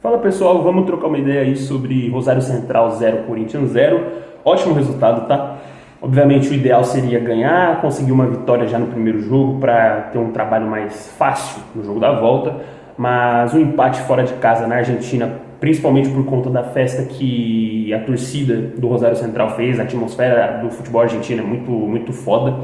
Fala pessoal, vamos trocar uma ideia aí sobre Rosário Central 0, Corinthians 0. Ótimo resultado, tá? Obviamente o ideal seria ganhar, conseguir uma vitória já no primeiro jogo para ter um trabalho mais fácil no jogo da volta, mas um empate fora de casa na Argentina, principalmente por conta da festa que a torcida do Rosário Central fez, a atmosfera do futebol argentino é muito foda.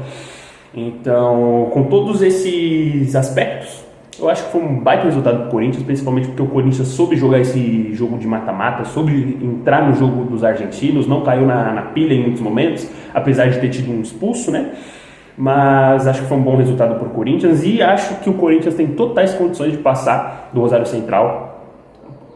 Então, com todos esses aspectos, eu acho que foi um baita resultado do Corinthians, principalmente porque o Corinthians soube jogar esse jogo de mata-mata, soube entrar no jogo dos argentinos, não caiu na pilha em muitos momentos, apesar de ter tido um expulso, né? Mas acho que foi um bom resultado para o Corinthians e acho que o Corinthians tem totais condições de passar do Rosário Central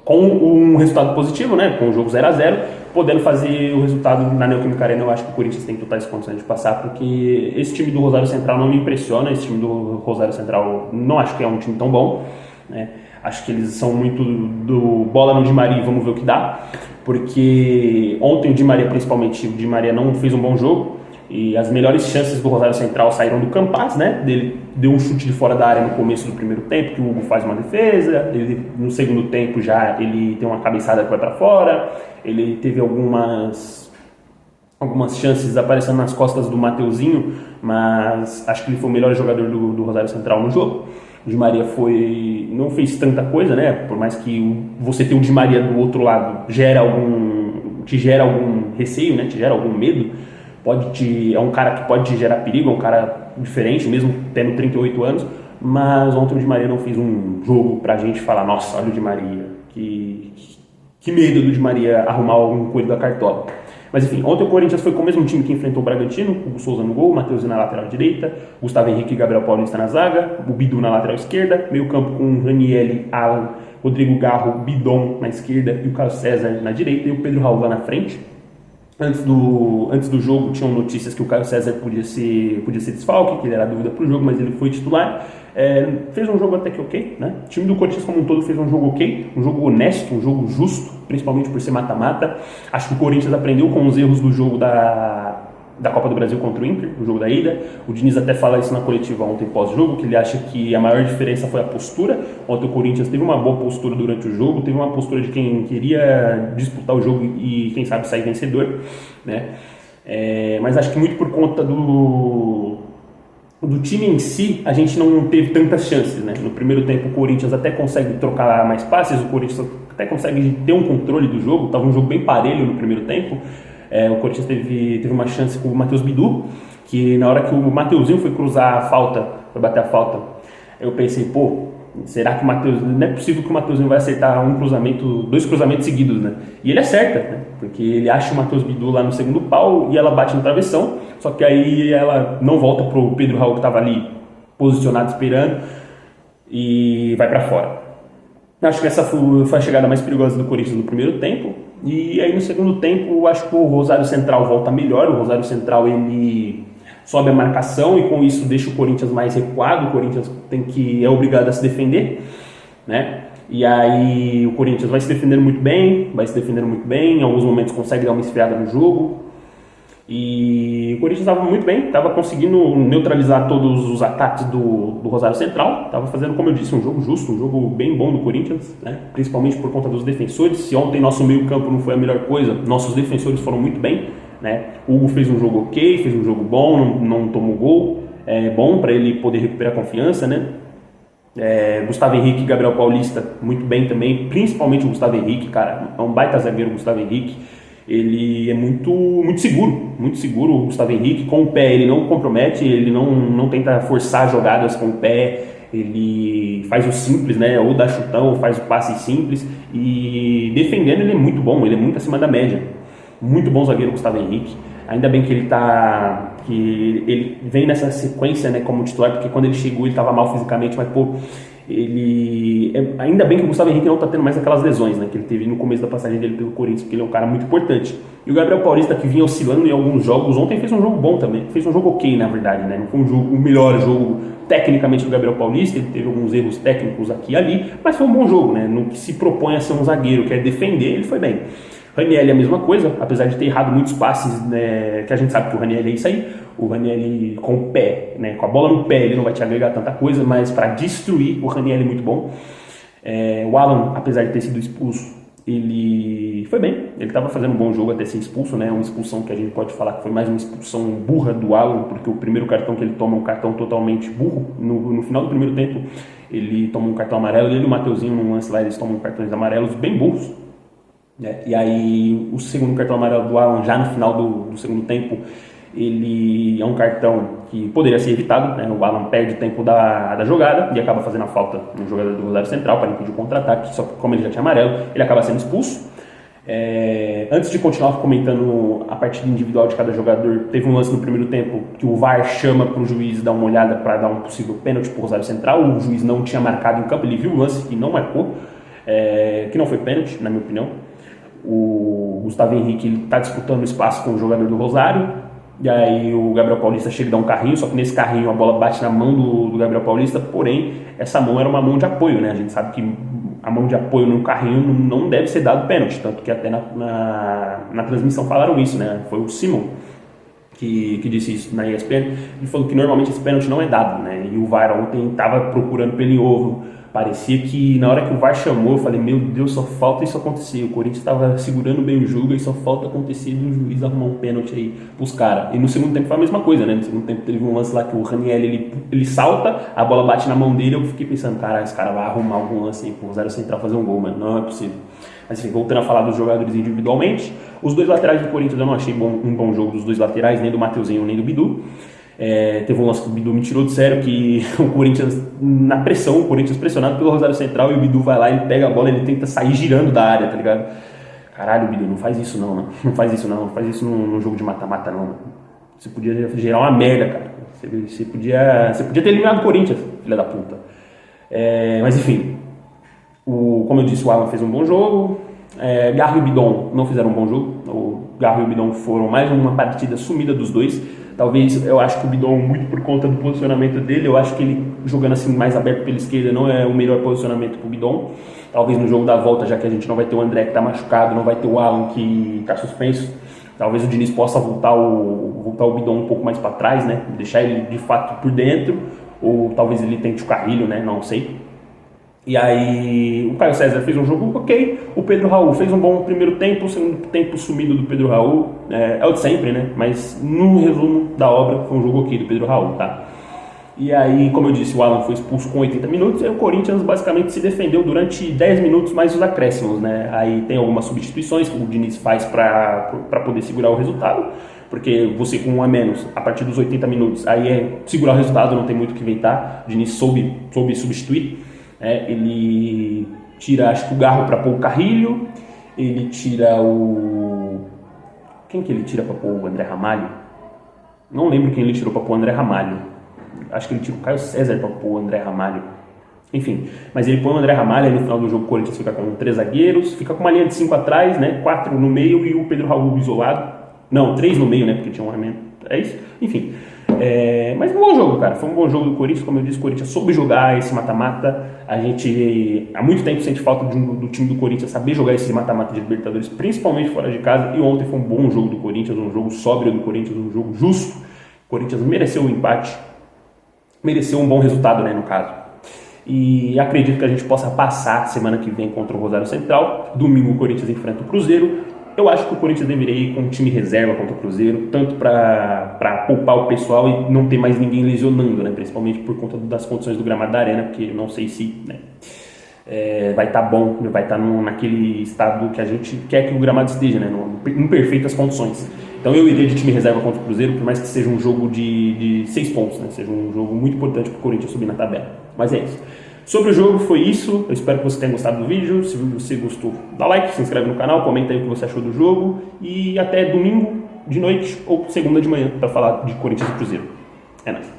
com um resultado positivo, né? Com o jogo 0-0, podendo fazer o resultado na Neoquímica Arena. Eu acho que o Corinthians tem totais condições de passar, porque esse time do Rosário Central não me impressiona. Esse time do Rosário Central não acho que é um time tão bom, né? Acho que eles são muito do bola no Di Maria, vamos ver o que dá, porque ontem o Di Maria, principalmente, o Di Maria não fez um bom jogo e as melhores chances do Rosário Central saíram do Campas, né? Ele deu um chute de fora da área no começo do primeiro tempo, que o Hugo faz uma defesa. Ele, no segundo tempo já ele tem uma cabeçada que vai para fora. Ele teve algumas chances aparecendo nas costas do Mateuzinho, mas acho que ele foi o melhor jogador do Rosário Central no jogo. O Di Maria não fez tanta coisa, né? Por mais que você ter o Di Maria do outro lado te gera algum receio, né? Te gera algum medo. É um cara que pode te gerar perigo, é um cara diferente, mesmo tendo 38 anos, mas ontem o Di Maria não fez um jogo pra gente falar, nossa, olha o Di Maria, que medo do Di Maria arrumar algum coelho da cartola. Mas enfim, ontem o Corinthians foi com o mesmo time que enfrentou o Bragantino, o Hugo Souza no gol, o Mateuzinho na lateral direita, Gustavo Henrique e Gabriel Paulista na zaga, o Bidu na lateral esquerda, meio campo com Ranieri, Alan, Rodrigo Garro, Bidon na esquerda e o Carlos César na direita e o Pedro Raul lá na frente. Antes do jogo tinham notícias que o Carlos César podia ser desfalque, que ele era dúvida para o jogo, mas ele foi titular. Fez um jogo até que ok, né? O time do Corinthians como um todo fez um jogo ok, um jogo honesto, um jogo justo, principalmente por ser mata-mata. Acho que o Corinthians aprendeu com os erros do jogo da Copa do Brasil contra o Inter, o jogo da ida. O Diniz até fala isso na coletiva ontem pós-jogo, que ele acha que a maior diferença foi a postura. Ontem o Corinthians teve uma boa postura durante o jogo, teve uma postura de quem queria disputar o jogo e quem sabe sair vencedor, né? Mas acho que muito por conta do time em si, a gente não teve tantas chances, né? No primeiro tempo o Corinthians até consegue trocar mais passes, o Corinthians até consegue ter um controle do jogo, estava um jogo bem parelho no primeiro tempo. O Corinthians teve uma chance com o Matheus Bidu, que na hora que o Mateuzinho foi cruzar a falta, foi bater a falta, eu pensei, será que o Mateuzinho, não é possível que o Mateuzinho vai acertar dois cruzamentos seguidos, né? E ele acerta, né? Porque ele acha o Matheus Bidu lá no segundo pau e ela bate no travessão, só que aí ela não volta pro Pedro Raul que estava ali posicionado esperando e vai para fora. Acho que essa foi a chegada mais perigosa do Corinthians no primeiro tempo. E aí no segundo tempo, acho que o Rosário Central volta melhor. O Rosário Central ele sobe a marcação e com isso deixa o Corinthians mais recuado. O Corinthians é obrigado a se defender, né? E aí o Corinthians vai se defendendo muito bem, em alguns momentos consegue dar uma esfriada no jogo. E o Corinthians estava muito bem, estava conseguindo neutralizar todos os ataques do Rosário Central, estava fazendo, como eu disse, um jogo justo, um jogo bem bom do Corinthians, né? Principalmente por conta dos defensores. Se ontem nosso meio campo não foi a melhor coisa, nossos defensores foram muito bem, né? O Hugo fez um jogo ok, fez um jogo bom, não tomou gol, é bom para ele poder recuperar a confiança, né? Gustavo Henrique e Gabriel Paulista muito bem também, principalmente o Gustavo Henrique, cara, é um baita zagueiro o Gustavo Henrique. Ele é muito seguro o Gustavo Henrique. Com o pé ele não compromete, ele não tenta forçar jogadas com o pé, ele faz o simples, né? Ou dá chutão, ou faz o passe simples. E defendendo ele é muito bom, ele é muito acima da média. Muito bom zagueiro Gustavo Henrique. Ainda bem que ele vem nessa sequência, né, como titular, porque quando ele chegou ele estava mal fisicamente, mas ainda bem que o Gustavo Henrique não está tendo mais aquelas lesões, né, que ele teve no começo da passagem dele pelo Corinthians, porque ele é um cara muito importante. E o Gabriel Paulista, que vinha oscilando em alguns jogos, ontem fez um jogo bom também, fez um jogo ok, na verdade, né, não foi o melhor jogo tecnicamente do Gabriel Paulista, ele teve alguns erros técnicos aqui e ali, mas foi um bom jogo, né, no que se propõe a ser um zagueiro, que é defender, ele foi bem. Ranieri é a mesma coisa, apesar de ter errado muitos passes, né, que a gente sabe que o Ranieri é isso aí. O Ranieri com o pé, né, com a bola no pé, ele não vai te agregar tanta coisa, mas para destruir, o Ranieri é muito bom. O Alan, apesar de ter sido expulso, ele foi bem, ele estava fazendo um bom jogo até ser expulso, né? Uma expulsão que a gente pode falar que foi mais uma expulsão burra do Alan, porque o primeiro cartão que ele toma é um cartão totalmente burro. No final do primeiro tempo, ele toma um cartão amarelo, ele e o Mateuzinho, no lance lá, eles tomam cartões amarelos bem burros. E aí, o segundo cartão amarelo do Alan, já no final do segundo tempo, ele é um cartão que poderia ser evitado, né? O Alan perde o tempo da jogada e acaba fazendo a falta no jogador do Rosário Central para impedir o contra-ataque, só que como ele já tinha amarelo, ele acaba sendo expulso. Antes de continuar comentando a partida individual de cada jogador, teve um lance no primeiro tempo que o VAR chama para o juiz dar uma olhada para dar um possível pênalti para o Rosário Central. O juiz não tinha marcado em campo, ele viu o lance e não marcou, que não foi pênalti, na minha opinião. O Gustavo Henrique está disputando espaço com o jogador do Rosário. E aí o Gabriel Paulista chega e dá um carrinho, só que nesse carrinho a bola bate na mão do Gabriel Paulista, porém essa mão era uma mão de apoio, né? A gente sabe que a mão de apoio no carrinho não deve ser dado pênalti, tanto que até na transmissão falaram isso, né? Foi o Simon que disse isso na ESPN, ele falou que normalmente esse pênalti não é dado, né? E o VAR ontem estava procurando pelo em ovo. Parecia que na hora que o VAR chamou, eu falei, meu Deus, só falta isso acontecer. O Corinthians estava segurando bem o jogo e só falta acontecer do juiz arrumar um pênalti aí pros caras. E no segundo tempo foi a mesma coisa, né? No segundo tempo teve um lance lá que o Raniel, ele salta, a bola bate na mão dele, eu fiquei pensando, cara, esse cara vai arrumar algum lance aí pro Rosário Central fazer um gol, mano, não é possível. Mas enfim, voltando a falar dos jogadores individualmente, os dois laterais do Corinthians eu não achei um bom jogo dos dois laterais, nem do Mateuzinho nem do Bidu. Teve um lance que o Bidu me tirou de sério, que o Corinthians, na pressão, o Corinthians pressionado pelo Rosário Central, e o Bidu vai lá, ele pega a bola, ele tenta sair girando da área, tá ligado? Caralho, Bidu, não faz isso não, mano. Não faz isso num jogo de mata-mata não, mano. Você podia gerar uma merda, cara. Você podia ter eliminado o Corinthians, filha da puta. Mas enfim, como eu disse, o Alan fez um bom jogo. Garro e Bidon não fizeram um bom jogo. O Garro e o Bidon foram mais uma partida sumida dos dois. Talvez, eu acho que o Bidon, muito por conta do posicionamento dele, eu acho que ele jogando assim mais aberto pela esquerda não é o melhor posicionamento para o Bidon. Talvez no jogo da volta, já que a gente não vai ter o André que está machucado, não vai ter o Alan que está suspenso, talvez o Diniz possa voltar o Bidon um pouco mais para trás, né? Deixar ele de fato por dentro, ou talvez ele tente o Carrilho, né? Não sei. E aí o Caio César fez um jogo ok, o Pedro Raul fez um bom primeiro tempo, o segundo tempo sumido do Pedro Raul, é o de sempre, né? Mas no resumo da obra foi um jogo ok do Pedro Raul, tá? E aí, como eu disse, o Alan foi expulso com 80 minutos e o Corinthians basicamente se defendeu durante 10 minutos mais os acréscimos, né? Aí tem algumas substituições que o Diniz faz para poder segurar o resultado, porque você com um a menos, a partir dos 80 minutos, aí segurar o resultado, não tem muito o que inventar, o Diniz soube substituir. Ele tira, acho que o Garro para pôr o Carrilho, ele tira quem que ele tira para pôr o André Ramalho? Não lembro quem ele tirou para pôr o André Ramalho. Acho que ele tira o Caio César para pôr o André Ramalho. Enfim, mas ele põe o André Ramalho, aí no final do jogo o Corinthians fica com 3 zagueiros, fica com uma linha de 5 atrás, né? 4 no meio e o Pedro Raul isolado. Não, 3 no meio, né? Porque tinha um armamento. É isso? Enfim. Mas um bom jogo, cara. Foi um bom jogo do Corinthians. Como eu disse, o Corinthians soube jogar esse mata-mata. A gente há muito tempo sente falta do time do Corinthians saber jogar esse mata-mata de Libertadores, principalmente fora de casa. E ontem foi um bom jogo do Corinthians, um jogo sóbrio do Corinthians, um jogo justo. O Corinthians mereceu o empate, mereceu um bom resultado, né, no caso. E acredito que a gente possa passar semana que vem contra o Rosário Central. Domingo o Corinthians enfrenta o Cruzeiro. Eu acho que o Corinthians deveria ir com um time reserva contra o Cruzeiro, tanto para poupar o pessoal e não ter mais ninguém lesionando, né? Principalmente por conta das condições do gramado da arena, porque não sei se vai estar bom, vai estar naquele estado que a gente quer que o gramado esteja, né? Em perfeitas condições. Então eu iria de time reserva contra o Cruzeiro, por mais que seja um jogo de 6 pontos, né? Seja um jogo muito importante para o Corinthians subir na tabela. Mas é isso. Sobre o jogo foi isso, eu espero que você tenha gostado do vídeo. Se você gostou, dá like, se inscreve no canal, comenta aí o que você achou do jogo. E até domingo de noite ou segunda de manhã para falar de Corinthians e Cruzeiro. É nóis.